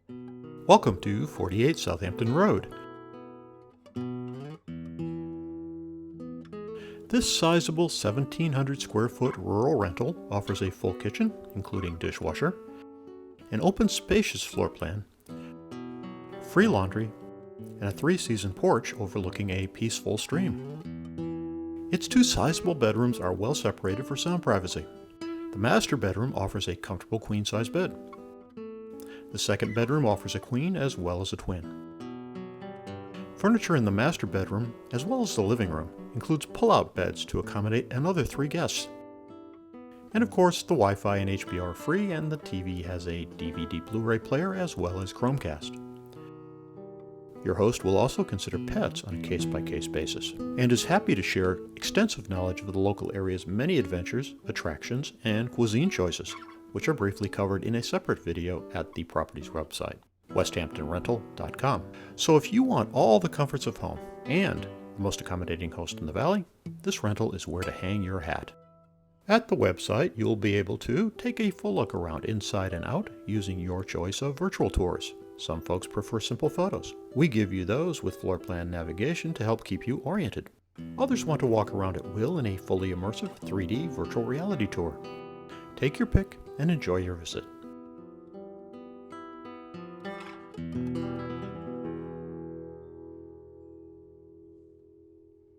Welcome to 48 Southampton Road. This sizable 1,700 square foot rural rental offers a full kitchen, including dishwasher, an open spacious floor plan, free laundry, and a 3-season porch overlooking a peaceful stream. Its 2 sizable bedrooms are well separated for sound privacy. The master bedroom offers a comfortable queen-size bed. The second bedroom offers a queen as well as a twin. Furniture in the master bedroom, as well as the living room, includes pull-out beds to accommodate another 3 guests. And of course, the Wi-Fi and HBO are free, and the TV has a DVD Blu-ray player as well as Chromecast. Your host will also consider pets on a case-by-case basis, and is happy to share extensive knowledge of the local area's many adventures, attractions, and cuisine choices, which are briefly covered in a separate video at the property's website, westhamptonrental.com. So if you want all the comforts of home and the most accommodating host in the valley, this rental is where to hang your hat. At the website, you'll be able to take a full look around inside and out using your choice of virtual tours. Some folks prefer simple photos. We give you those with floor plan navigation to help keep you oriented. Others want to walk around at will in a fully immersive 3D virtual reality tour. Take your pick and enjoy your visit.